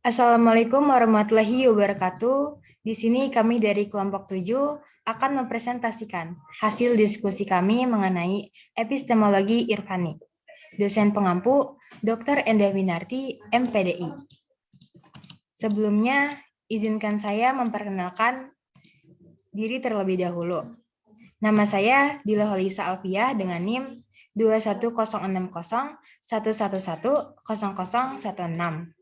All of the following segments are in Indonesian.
Assalamualaikum warahmatullahi wabarakatuh. Di sini kami dari kelompok 7 akan mempresentasikan hasil diskusi kami mengenai epistemologi Irfani. Dosen pengampu Dr. Endah Winarti, MPDI. Sebelumnya, izinkan saya memperkenalkan diri terlebih dahulu. Nama saya Dila Holisa Alfiah dengan NIM 2106011110016.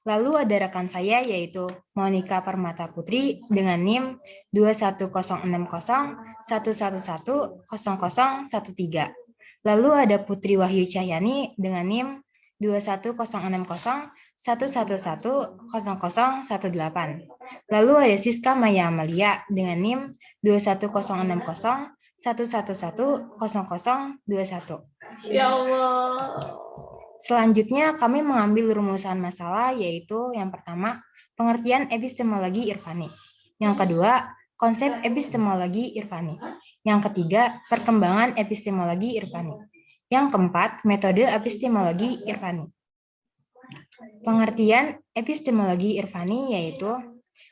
Lalu ada rekan saya yaitu Monica Permata Putri dengan NIM 2106011110013. Lalu ada Putri Wahyu Cahyani dengan NIM 2106011110018. Lalu ada Siska Maya Amalia dengan NIM 2106011110021. Ya Allah. Selanjutnya kami mengambil rumusan masalah yaitu yang pertama, pengertian epistemologi Irfani. Yang kedua, konsep epistemologi Irfani. Yang ketiga, perkembangan epistemologi Irfani. Yang keempat, metode epistemologi Irfani. Pengertian epistemologi Irfani yaitu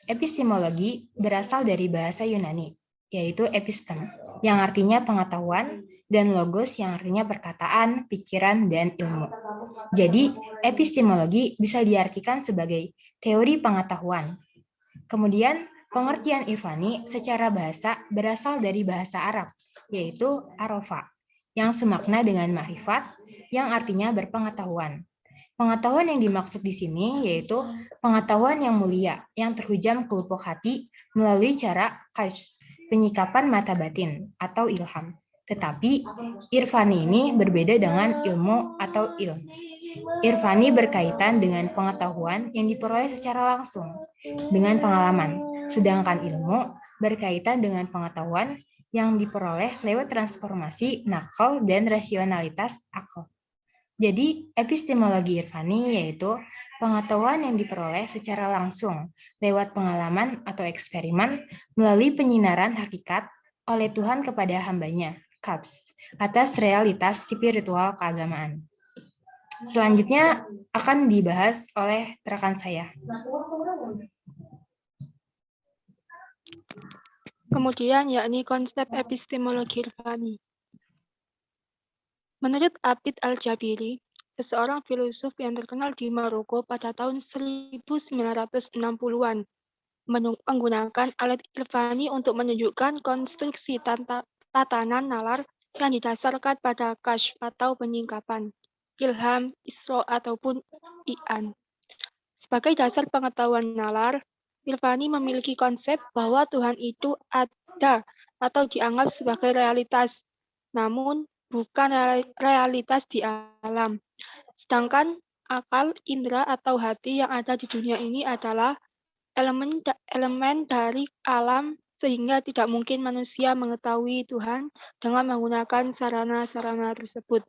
epistemologi berasal dari bahasa Yunani, yaitu epistem, yang artinya pengetahuan, dan logos yang artinya perkataan, pikiran, dan ilmu. Jadi, epistemologi bisa diartikan sebagai teori pengetahuan. Kemudian, pengertian Irfani secara bahasa berasal dari bahasa Arab, yaitu arofa, yang semakna dengan ma'rifat, yang artinya berpengetahuan. Pengetahuan yang dimaksud di sini yaitu pengetahuan yang mulia, yang terhujam ke lubuk hati melalui cara kashf, penyikapan mata batin atau ilham. Tetapi Irfani ini berbeda dengan ilmu atau ilm. Irfani berkaitan dengan pengetahuan yang diperoleh secara langsung dengan pengalaman, sedangkan ilmu berkaitan dengan pengetahuan yang diperoleh lewat transformasi nakal dan rasionalitas akal. Jadi, epistemologi Irfani yaitu pengetahuan yang diperoleh secara langsung lewat pengalaman atau eksperimen melalui penyinaran hakikat oleh Tuhan kepada hambanya, KAPS, atas realitas spiritual keagamaan. Selanjutnya akan dibahas oleh rekan saya. Kemudian yakni konsep epistemologi Irfani. Menurut Abid Al-Jabiri, seseorang filosof yang terkenal di Maroko pada tahun 1960-an, menggunakan alat Irfani untuk menunjukkan konstruksi tatanan nalar yang didasarkan pada kashf atau penyingkapan, ilham, isra ataupun i'an. Sebagai dasar pengetahuan nalar, Irfani memiliki konsep bahwa Tuhan itu ada atau dianggap sebagai realitas, namun bukan realitas di alam. Sedangkan akal, indera, atau hati yang ada di dunia ini adalah elemen dari alam sehingga tidak mungkin manusia mengetahui Tuhan dengan menggunakan sarana-sarana tersebut.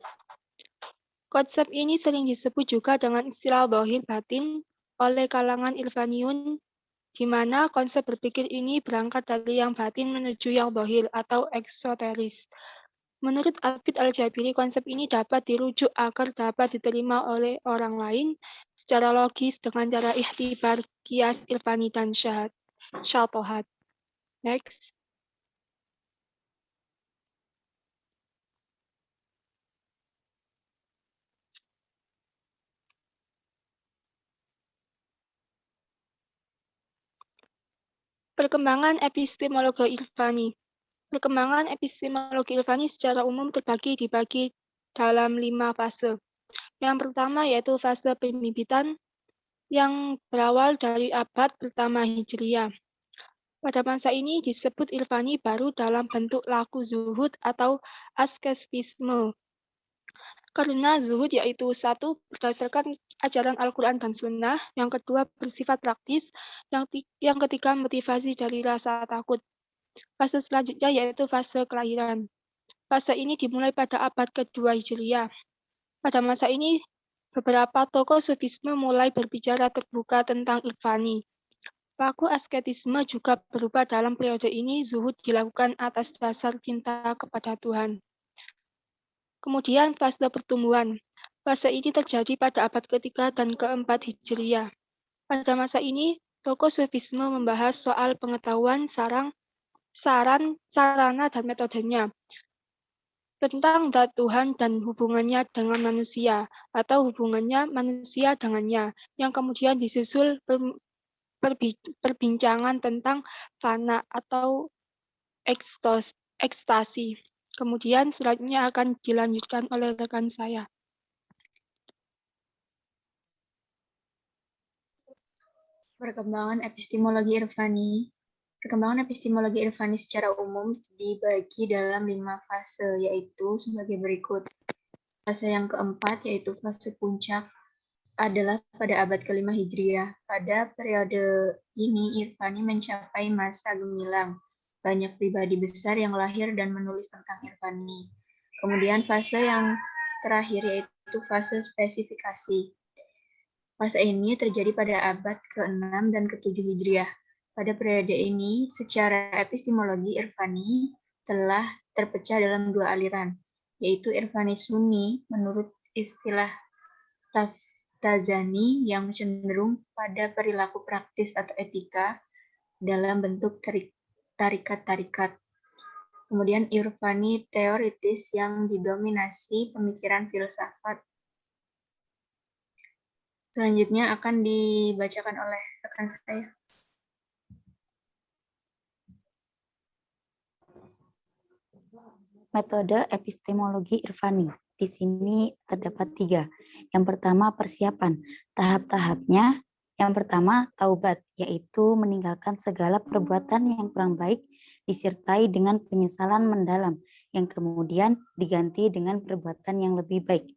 Konsep ini sering disebut juga dengan istilah dhahir batin oleh kalangan Irfaniyun, di mana konsep berpikir ini berangkat dari yang batin menuju yang dhahir atau eksoteris. Menurut Abid Al-Jabiri, konsep ini dapat dirujuk agar dapat diterima oleh orang lain secara logis dengan cara ikhtibar, kias, irfani, dan syatohat. Next. Perkembangan epistemologi Irfani. Perkembangan epistemologi Irfani secara umum dibagi dalam 5 fase. Yang pertama yaitu fase pembibitan yang berawal dari abad pertama Hijriah. Pada masa ini disebut Irfani baru dalam bentuk laku zuhud atau asketisme. Karena zuhud yaitu satu, berdasarkan ajaran Al-Quran dan Sunnah, yang kedua bersifat praktis, yang ketiga motivasi dari rasa takut. Fase selanjutnya yaitu fase kelahiran. Fase ini dimulai pada abad kedua Hijriah. Pada masa ini, beberapa tokoh sufisme mulai berbicara terbuka tentang Irfani. Laku asketisme juga berubah dalam periode ini, zuhud dilakukan atas dasar cinta kepada Tuhan. Kemudian fase pertumbuhan. Fase ini terjadi pada abad ketiga dan keempat Hijriah. Pada masa ini, tokoh sufisme membahas soal pengetahuan, sarana, dan metodenya, tentang zat Tuhan dan hubungannya dengan manusia, atau hubungannya manusia dengannya, yang kemudian disusul perbincangan tentang fana atau ekstasi. Kemudian selanjutnya akan dilanjutkan oleh rekan saya. Perkembangan epistemologi Irfani. Perkembangan epistemologi Irfani secara umum dibagi dalam 5 fase, yaitu sebagai berikut. Fase yang keempat, yaitu fase puncak, adalah pada abad ke-5 Hijriah. Pada periode ini, Irfani mencapai masa gemilang. Banyak pribadi besar yang lahir dan menulis tentang Irfani. Kemudian fase yang terakhir, yaitu fase spesifikasi. Fase ini terjadi pada abad ke-6 dan ke-7 Hijriah. Pada periode ini, secara epistemologi Irfani telah terpecah dalam 2 aliran, yaitu Irfani Sunni menurut istilah Taftazani yang cenderung pada perilaku praktis atau etika dalam bentuk tarikat-tarikat. Kemudian Irfani teoritis yang didominasi pemikiran filsafat. Selanjutnya akan dibacakan oleh rekan saya. Metode epistemologi Irfani. Di sini terdapat 3. Yang pertama, persiapan. Tahap-tahapnya, yang pertama, taubat, yaitu meninggalkan segala perbuatan yang kurang baik disertai dengan penyesalan mendalam, yang kemudian diganti dengan perbuatan yang lebih baik.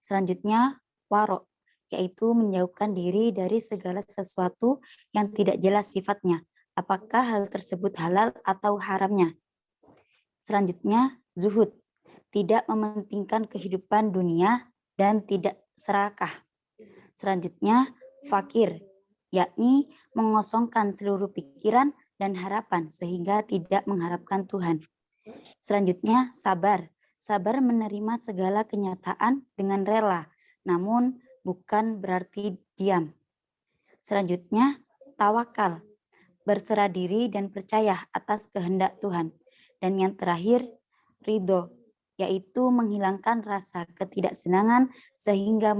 Selanjutnya, waro, yaitu menjauhkan diri dari segala sesuatu yang tidak jelas sifatnya, apakah hal tersebut halal atau haramnya. Selanjutnya, zuhud, tidak mementingkan kehidupan dunia dan tidak serakah. Selanjutnya, fakir, yakni mengosongkan seluruh pikiran dan harapan sehingga tidak mengharapkan Tuhan. Selanjutnya, sabar. Sabar menerima segala kenyataan dengan rela, namun bukan berarti diam. Selanjutnya, tawakal, berserah diri dan percaya atas kehendak Tuhan. Dan yang terakhir, ridho, yaitu menghilangkan rasa ketidaksenangan sehingga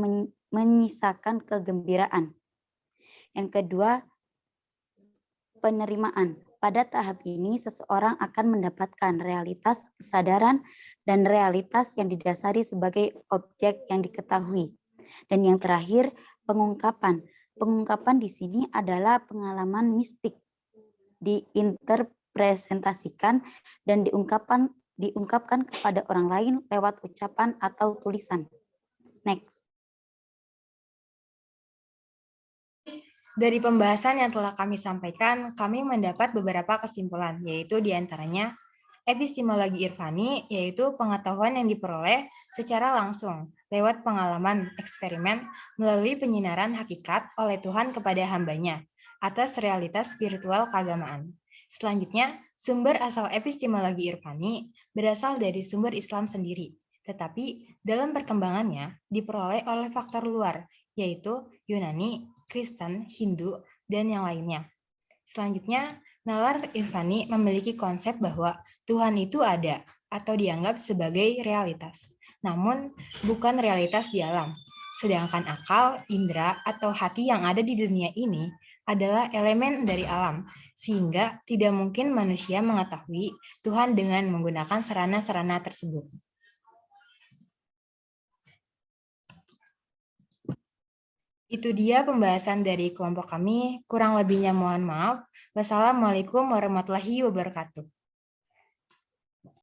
menyisakan kegembiraan. Yang kedua, penerimaan. Pada tahap ini, seseorang akan mendapatkan realitas kesadaran dan realitas yang didasari sebagai objek yang diketahui. Dan yang terakhir, pengungkapan. Pengungkapan di sini adalah pengalaman mistik, diinterpretasikan dan diungkapkan kepada orang lain lewat ucapan atau tulisan. Next. Dari pembahasan yang telah kami sampaikan, kami mendapat beberapa kesimpulan, yaitu diantaranya epistemologi Irfani, yaitu pengetahuan yang diperoleh secara langsung lewat pengalaman eksperimen melalui penyinaran hakikat oleh Tuhan kepada hambanya atas realitas spiritual keagamaan. Selanjutnya, sumber asal epistemologi Irfani berasal dari sumber Islam sendiri, tetapi dalam perkembangannya diperoleh oleh faktor luar, yaitu Yunani, Kristen, Hindu, dan yang lainnya. Selanjutnya, nalar Irfani memiliki konsep bahwa Tuhan itu ada atau dianggap sebagai realitas, namun bukan realitas di alam. Sedangkan akal, indera, atau hati yang ada di dunia ini adalah elemen dari alam, sehingga tidak mungkin manusia mengetahui Tuhan dengan menggunakan sarana-sarana tersebut. Itu dia pembahasan dari kelompok kami. Kurang lebihnya mohon maaf. Wassalamualaikum warahmatullahi wabarakatuh.